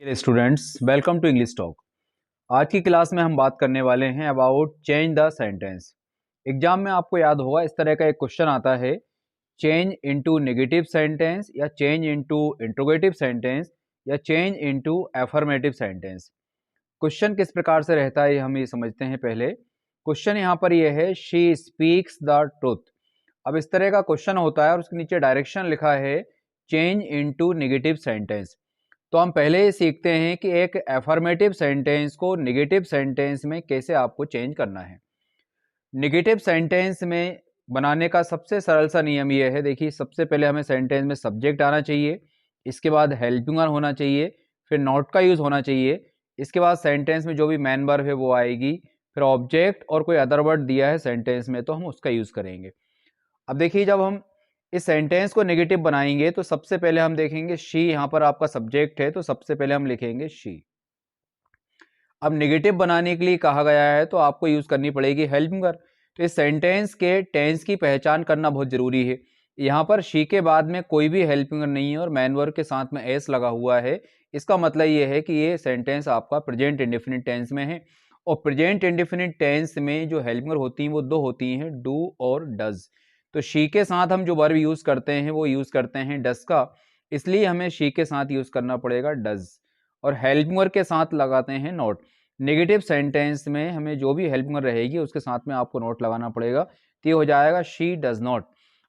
Students, welcome to English talk. आज की class में हम बात करने वाले हैं about change the sentence. Exam में आपको याद होगा इस तरह का एक क्वेश्चन आता है, चेंज इनटू नेगेटिव सेंटेंस या चेंज इनटू इंट्रोगेटिव सेंटेंस या change into affirmative sentence. Question किस प्रकार से रहता है हम ये समझते हैं। पहले क्वेश्चन यहाँ पर ये है, शी स्पीक्स द ट्रुथ। अब इस तरह का क्वेश्चन होता है और उसके नीचे डायरेक्शन लिखा है चेंज इनटू नेगेटिव सेंटेंस। तो हम पहले ही सीखते हैं कि एक एफर्मेटिव सेंटेंस को नेगेटिव सेंटेंस में कैसे आपको चेंज करना है। नेगेटिव सेंटेंस में बनाने का सबसे सरल सा नियम यह है, देखिए सबसे पहले हमें सेंटेंस में सब्जेक्ट आना चाहिए, इसके बाद हेल्पिंग वर्ब होना चाहिए, फिर नॉट का यूज़ होना चाहिए, इसके बाद सेंटेंस में जो भी मैन वर्ब है वो आएगी, फिर ऑब्जेक्ट और कोई अदर वर्ड दिया है सेंटेंस में तो हम उसका यूज़ करेंगे। अब देखिए जब हम इस सेंटेंस को नेगेटिव बनाएंगे तो सबसे पहले हम देखेंगे शी, यहाँ पर आपका सब्जेक्ट है तो सबसे पहले हम लिखेंगे शी। अब नेगेटिव बनाने के लिए कहा गया है तो आपको यूज करनी पड़ेगी हेल्पिंग वर्ब। तो इस सेंटेंस के टेंस की पहचान करना बहुत जरूरी है। यहाँ पर शी के बाद में कोई भी हेल्पिंग वर्ब नहीं है और मैन वर्ब के साथ में एस लगा हुआ है। इसका मतलब ये है कि ये सेंटेंस आपका प्रेजेंट इंडेफिनिट टेंस में है और प्रेजेंट इंडेफिनिट टेंस में जो हेल्पिंग वर्ब होती हैं वो दो होती हैं, डू और डज। तो शी के साथ हम जो वर्ब यूज करते हैं वो यूज करते हैं डज का, इसलिए हमें शी के साथ यूज करना पड़ेगा डज, और हेल्पिंग वर्ब के साथ लगाते हैं नॉट। नेगेटिव सेंटेंस में हमें जो भी हेल्पिंग वर्ब रहेगी उसके साथ में आपको नोट लगाना पड़ेगा, तो ये हो जाएगा शी डज नॉट।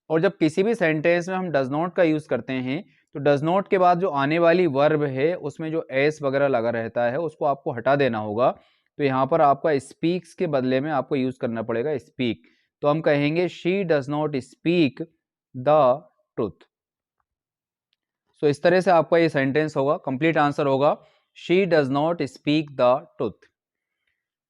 और जब किसी भी सेंटेंस में हम डज नॉट का यूज करते हैं तो डज नॉट के बाद जो आने वाली वर्ब है उसमें जो एस वगैरह लगा रहता है उसको आपको हटा देना होगा। तो यहाँ पर आपका स्पीक्स के बदले में आपको यूज करना पड़ेगा स्पीक। तो हम कहेंगे she does not speak the truth. So इस तरह से आपका ये सेंटेंस होगा, कंप्लीट आंसर होगा she does not speak the truth.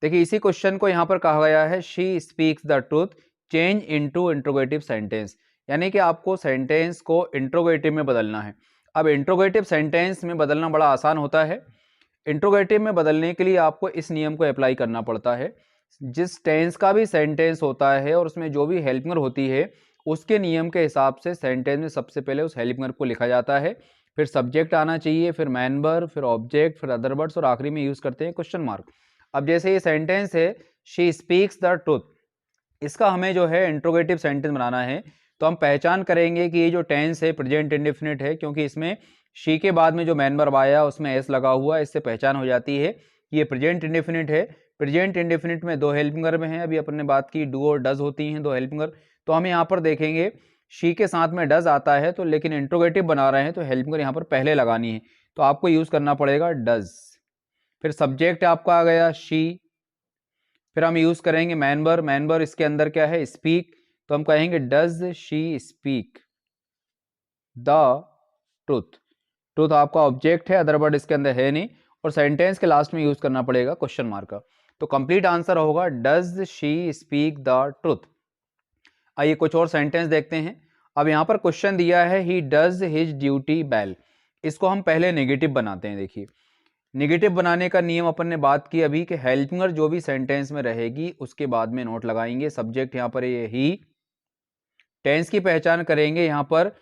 देखिए इसी क्वेश्चन को यहाँ पर कहा गया है she speaks the truth change into interrogative sentence, यानी कि आपको सेंटेंस को इंट्रोगेटिव में बदलना है। अब इंट्रोगेटिव सेंटेंस में बदलना बड़ा आसान होता है। इंट्रोगेटिव में बदलने के लिए आपको इस नियम को अप्लाई करना पड़ता है। जिस टेंस का भी सेंटेंस होता है और उसमें जो भी हेल्पिंग वर्ब होती है उसके नियम के हिसाब से सेंटेंस में सबसे पहले उस हेल्पिंग वर्ब को लिखा जाता है, फिर सब्जेक्ट आना चाहिए, फिर मैन वर्ब, फिर ऑब्जेक्ट, फिर अदर वर्ड्स और आखिरी में यूज करते हैं क्वेश्चन मार्क। अब जैसे ये सेंटेंस है शी स्पीक्स द ट्रुथ, इसका हमें जो है इंट्रोगेटिव सेंटेंस बनाना है। तो हम पहचान करेंगे कि ये जो टेंस है प्रेजेंट इंडेफिनिट है, क्योंकि इसमें शी के बाद में जो मैन वर्ब आया उसमें एस लगा हुआ है, इससे पहचान हो जाती है कि ये प्रेजेंट इंडेफिनिट है। प्रेजेंट इंडेफिनिट में दो हेल्पिंग वर्ब हैं, अभी अपन ने बात की डू और डज होती हैं दो हेल्पिंग वर्ब। तो हम यहाँ पर देखेंगे शी के साथ में डज आता है तो, लेकिन इंट्रोगेटिव बना रहे हैं तो हेल्पिंग वर्ब यहाँ पर पहले लगानी है, तो आपको यूज करना पड़ेगा डज। फिर सब्जेक्ट आपका आ गया शी, फिर हम यूज करेंगे मैन वर्ब। मैन वर्ब इसके अंदर क्या है स्पीक, तो हम कहेंगे does she speak the truth. Truth आपका ऑब्जेक्ट है, अदर वर्ड इसके अंदर है नहीं, और सेंटेंस के लास्ट में यूज करना पड़ेगा क्वेश्चन मार्क का। तो कंप्लीट आंसर होगा does she speak the truth. आइए कुछ और सेंटेंस देखते हैं। अब यहाँ पर क्वेश्चन दिया है he does his duty well, इसको हम पहले नेगेटिव बनाते हैं। देखिए नेगेटिव बनाने का नियम अपन ने बात की अभी कि हेल्पिंग वर्ब जो भी सेंटेंस में रहेगी उसके बाद में नोट लगाएंगे। सब्जेक्ट यहाँ पर ये ही, टेंस की पहचान करेंगे, यहाँ पर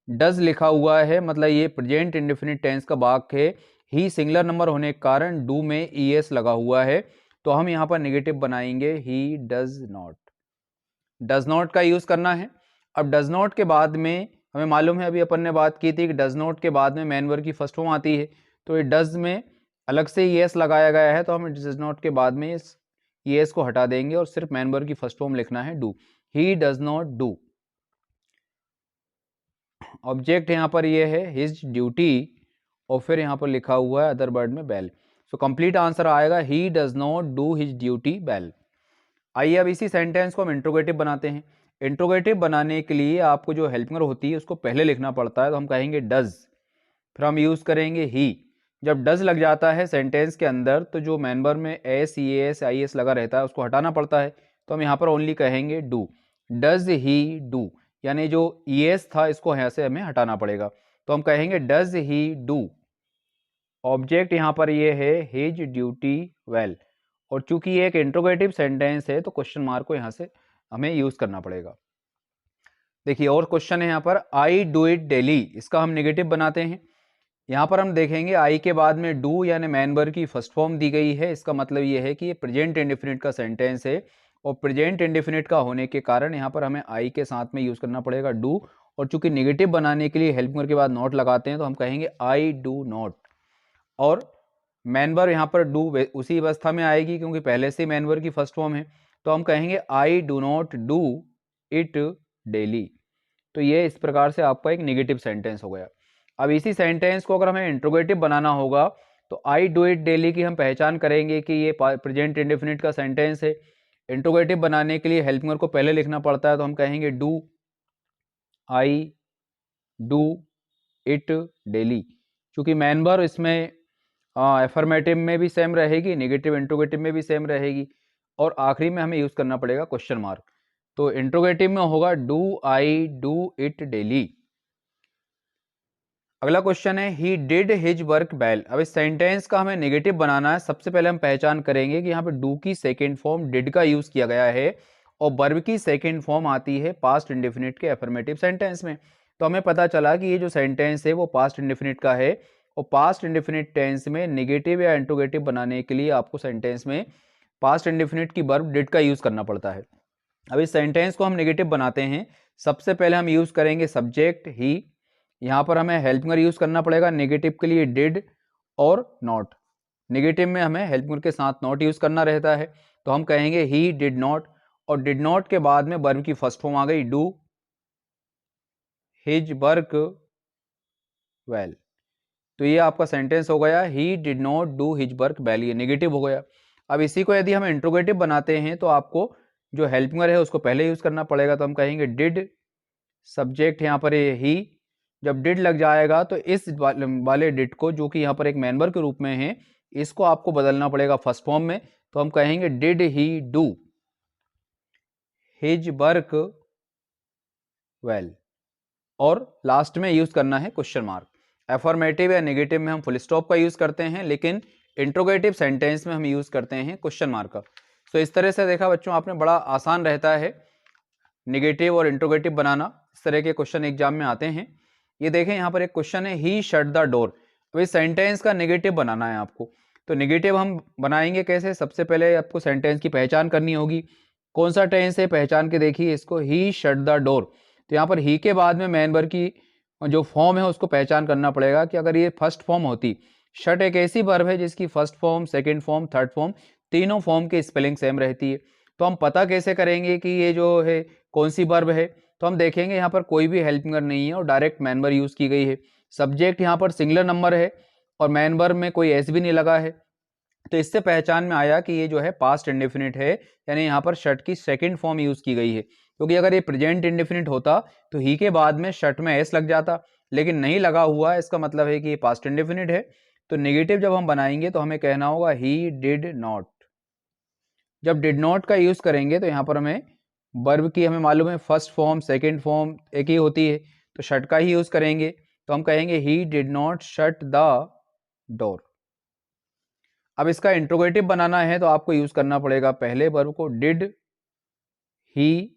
डज लिखा हुआ है मतलब ये प्रेजेंट इंडेफिनिट टेंस का वाक्य है। ही सिंगुलर नंबर होने के कारण डू में ईएस लगा हुआ है, तो हम यहाँ पर नेगेटिव बनाएंगे ही डज नॉट। डज नॉट का यूज करना है। अब डज नॉट के बाद में हमें मालूम है, अभी अपन ने बात की थी कि डज नॉट के बाद में मैन वर्ब की फर्स्ट फॉर्म आती है, तो ये डज में अलग से येस लगाया गया है, तो हम डज नॉट के बाद में इस येस को हटा देंगे और सिर्फ मैन वर्ब की फर्स्ट फॉर्म लिखना है do. He does not do. Object यहाँ पर ये है हिज ड्यूटी और फिर यहाँ पर लिखा हुआ है अदर वर्ड में बेल। सो कंप्लीट आंसर आएगा ही does not do his duty bell. आइए अब इसी सेंटेंस को हम इंट्रोगेटिव बनाते हैं। इंट्रोगेटिव बनाने के लिए आपको जो हेल्पिंग वर्ब होती है उसको पहले लिखना पड़ता है, तो हम कहेंगे डज, फिर हम यूज करेंगे ही। जब डज लग जाता है सेंटेंस के अंदर तो जो मैन वर्ब में S E S I S लगा रहता है उसको हटाना पड़ता है, तो हम यहाँ पर ओनली कहेंगे डू। डज ही डू, यानी जो ई एस था इसको यहाँ से हमें हटाना पड़ेगा, तो हम कहेंगे डज ही डू। ऑब्जेक्ट यहाँ पर ये है हिज ड्यूटी वेल, और चूंकि ये एक इंट्रोगेटिव सेंटेंस है तो क्वेश्चन मार्क को यहाँ से हमें यूज करना पड़ेगा। देखिए और क्वेश्चन है यहाँ पर आई डू इट डेली, इसका हम नेगेटिव बनाते हैं। यहाँ पर हम देखेंगे आई के बाद में डू यानी मैन वर्ब की फर्स्ट फॉर्म दी गई है। इसका मतलब ये है कि ये प्रेजेंट इंडेफिनिट का सेंटेंस है और प्रेजेंट इंडेफिनिट का होने के कारण यहाँ पर हमें आई के साथ में यूज़ करना पड़ेगा डू। और चूंकि नेगेटिव बनाने के लिए हेल्प वर्ब के बाद नॉट लगाते हैं तो हम कहेंगे आई डू नॉट। और मैन वर्ब यहाँ पर डू उसी अवस्था में आएगी क्योंकि पहले से मैन वर्ब की फर्स्ट फॉर्म है, तो हम कहेंगे I do not do it daily. तो ये इस प्रकार से आपका एक नेगेटिव सेंटेंस हो गया। अब इसी सेंटेंस को अगर हमें इंट्रोगेटिव बनाना होगा तो आई डू इट डेली की हम पहचान करेंगे कि ये प्रेजेंट इंडेफिनिट का सेंटेंस है। इंट्रोगेटिव बनाने के लिए हेल्प वर्ब को पहले लिखना पड़ता है, तो हम कहेंगे do I do it daily. क्योंकि मैन वर्ब इसमें एफर्मेटिव में भी सेम रहेगी, नेगेटिव इंट्रोगेटिव में भी सेम रहेगी, और आखिरी में हमें यूज करना पड़ेगा क्वेश्चन मार्क। तो इंट्रोगेटिव में होगा do I do it daily. अगला क्वेश्चन है he did his work well. अब इस सेंटेंस का हमें नेगेटिव बनाना है। सबसे पहले हम पहचान करेंगे कि यहाँ पे डू की सेकेंड फॉर्म डिड का यूज किया गया है और वर्ब की सेकेंड फॉर्म आती है पास्ट इंडेफिनिट के एफर्मेटिव सेंटेंस में। तो हमें पता चला कि ये जो सेंटेंस है वो पास्ट इंडेफिनिट का है और पास्ट इंडेफिनिट टेंस में नेगेटिव या इंट्रोगेटिव बनाने के लिए आपको सेंटेंस में पास्ट इंडेफिनिट की वर्ब डिड का यूज करना पड़ता है। अब इस सेंटेंस को हम नेगेटिव बनाते हैं। सबसे पहले हम यूज करेंगे सब्जेक्ट ही। यहाँ पर हमें हेल्प वर्ब यूज करना पड़ेगा नेगेटिव के लिए डिड और नॉट। नेगेटिव में हमें हेल्प वर्ब के साथ नॉट यूज करना रहता है, तो हम कहेंगे ही डिड नॉट, और डिड नॉट के बाद में वर्ब की फर्स्ट फॉर्म आ गई डू हिज वर्क वेल। तो ये आपका सेंटेंस हो गया he did not do his work well, ये नेगेटिव हो गया। अब इसी को यदि हम इंट्रोगेटिव बनाते हैं तो आपको जो हेल्प वर्ब है उसको पहले यूज करना पड़ेगा, तो हम कहेंगे डिड सब्जेक्ट यहाँ पर ये ही। जब डिड लग जाएगा तो इस वाले डिड को जो कि यहाँ पर एक मैन वर्ब के रूप में है इसको आपको बदलना पड़ेगा फर्स्ट फॉर्म में, तो हम कहेंगे did he do his work well. और लास्ट में यूज करना है क्वेश्चन मार्क। एफर्मेटिव या नेगेटिव में हम फुल स्टॉप का यूज करते हैं, लेकिन इंट्रोगेटिव सेंटेंस में हम यूज करते हैं क्वेश्चन मार्क का। तो इस तरह से देखा बच्चों आपने, बड़ा आसान रहता है नेगेटिव और इंट्रोगेटिव बनाना। इस तरह के क्वेश्चन एग्जाम में आते हैं। ये देखें यहाँ पर एक क्वेश्चन है ही शट द डोर। अब इस सेंटेंस का नेगेटिव बनाना है आपको। तो नेगेटिव हम बनाएंगे कैसे? सबसे पहले आपको सेंटेंस की पहचान करनी होगी। कौन सा टेंस है पहचान के देखिए इसको, ही शट द डोर। तो यहाँ पर ही के बाद में मैन वर्ब की जो फॉर्म है उसको पहचान करना पड़ेगा कि अगर ये फर्स्ट फॉर्म होती, शट एक ऐसी वर्ब है जिसकी first form, second form, third form, तीनों फॉर्म की स्पेलिंग सेम रहती है। तो हम पता कैसे करेंगे कि ये जो है कौन सी वर्ब है? तो हम देखेंगे यहाँ पर कोई भी हेल्पिंग वर्ब नहीं है और डायरेक्ट मैन वर्ब यूज की गई है। सब्जेक्ट यहाँ पर सिंगुलर नंबर है और मैन वर्ब में कोई एस भी नहीं लगा है। तो इससे पहचान में आया कि ये जो है पास्ट इंडेफिनिट है, यानी यहाँ पर शट की सेकंड फॉर्म यूज की गई है। क्योंकि अगर ये प्रेजेंट इंडेफिनिट होता तो ही के बाद में शट में एस लग जाता, लेकिन नहीं लगा हुआ है, इसका मतलब है कि ये पास्ट इंडेफिनिट है। तो नेगेटिव जब हम बनाएंगे तो हमें कहना होगा ही डिड नॉट। जब डिड नॉट का यूज करेंगे तो यहाँ पर हमें वर्ब की हमें मालूम है फर्स्ट फॉर्म सेकंड फॉर्म एक ही होती है, तो शट का ही यूज करेंगे। तो हम कहेंगे he did not shut the door. अब इसका इंट्रोगेटिव बनाना है तो आपको यूज करना पड़ेगा पहले वर्ब को did he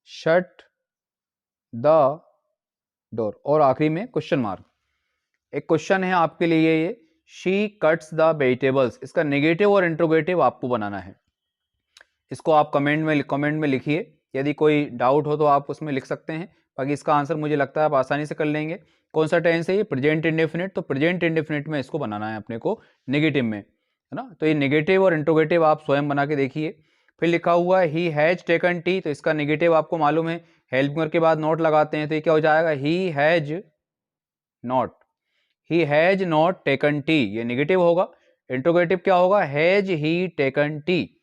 shut the door, और आखिरी में क्वेश्चन मार्क। एक क्वेश्चन है आपके लिए ये, शी कट्स द वेजिटेबल्स। इसका नेगेटिव और इंट्रोगेटिव आपको बनाना है। इसको आप कमेंट में लिखिए। यदि कोई डाउट हो तो आप उसमें लिख सकते हैं, बाकी इसका आंसर मुझे लगता है आप आसानी से कर लेंगे। कौन सा टेंस है ये? Present indefinite. तो प्रेजेंट इंडेफिनिट में इसको बनाना है अपने को नेगेटिव में, है ना। तो ये नेगेटिव और इंट्रोगेटिव आप स्वयं बना के देखिए। फिर लिखा हुआ है ही हैज टेकन टी। तो इसका नेगेटिव आपको मालूम है, हेल्प वर्ब के बाद नॉट लगाते हैं, तो ये क्या हो जाएगा? He has not. He has not taken T, ये नेगेटिव होगा। इंट्रोगेटिव क्या होगा? Has he taken T.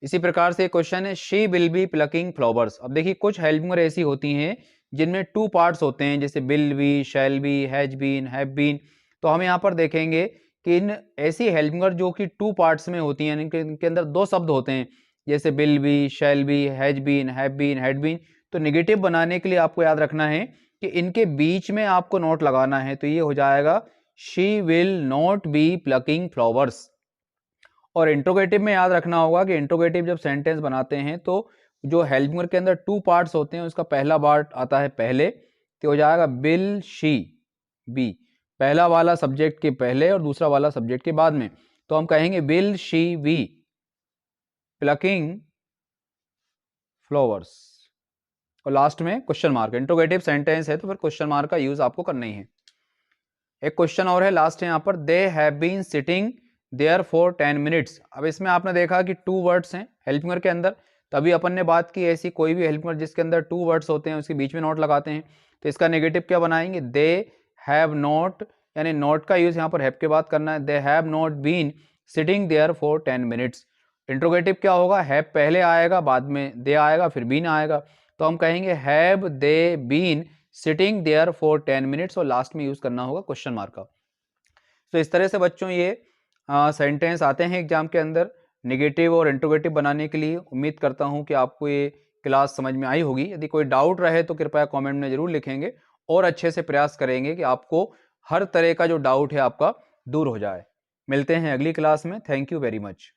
इसी प्रकार से क्वेश्चन है she will be plucking flowers. अब देखिए कुछ हेल्प वर्ब ऐसी होती हैं जिनमें टू पार्ट्स होते हैं, जैसे will be, shall be, has been, have been. तो हम यहाँ पर देखेंगे कि इन ऐसी हेल्प वर्ब जो कि टू पार्ट्स में होती हैं, इनके अंदर दो शब्द होते हैं, जैसे will be, shall be, has been, have been, had been. तो नेगेटिव बनाने के लिए आपको याद रखना है कि इनके बीच में आपको नोट लगाना है। तो ये हो जाएगा she will not be plucking flowers. और इंट्रोगेटिव में याद रखना होगा कि इंट्रोगेटिव जब सेंटेंस बनाते हैं तो जो हेल्प वर्ब के अंदर टू पार्ट्स होते हैं उसका पहला पार्ट आता है पहले, तो हो जाएगा विल शी, बी, पहला वाला सब्जेक्ट के पहले और दूसरा वाला सब्जेक्ट के बाद में, तो हम कहेंगे will she be plucking flowers. और लास्ट में क्वेश्चन मार्क, इंट्रोगेटिव सेंटेंस है तो फिर क्वेश्चन मार्क का यूज आपको करना ही है। एक क्वेश्चन और है लास्ट है यहाँ पर, they have been sitting there for 10 minutes. अब इसमें आपने देखा कि 2 वर्ड्स हैं हेल्पिंग वर्ब के अंदर, तभी अपन ने बात की ऐसी कोई भी हेल्पिंग वर्ब जिसके अंदर 2 वर्ड्स होते हैं उसके बीच में नॉट लगाते हैं, तो इसका नेगेटिव क्या बनाएंगे, दे हैव नॉट, यानी नॉट का यूज यहाँ पर हैव के बाद करना है, they have not been sitting there for 10 minutes. Interrogative क्या होगा, हैव पहले आएगा, बाद में दे आएगा, फिर बीन आएगा, तो हम कहेंगे have they been sitting there for 10 minutes, और लास्ट में यूज करना होगा क्वेश्चन मार्क का। तो इस तरह से बच्चों ये सेंटेंस आते हैं एग्जाम के अंदर नेगेटिव और इंट्रोगेटिव बनाने के लिए। उम्मीद करता हूं कि आपको ये क्लास समझ में आई होगी। यदि कोई डाउट रहे तो कृपया कमेंट में जरूर लिखेंगे और अच्छे से प्रयास करेंगे कि आपको हर तरह का जो डाउट है आपका दूर हो जाए। मिलते हैं अगली क्लास में। Thank you very much.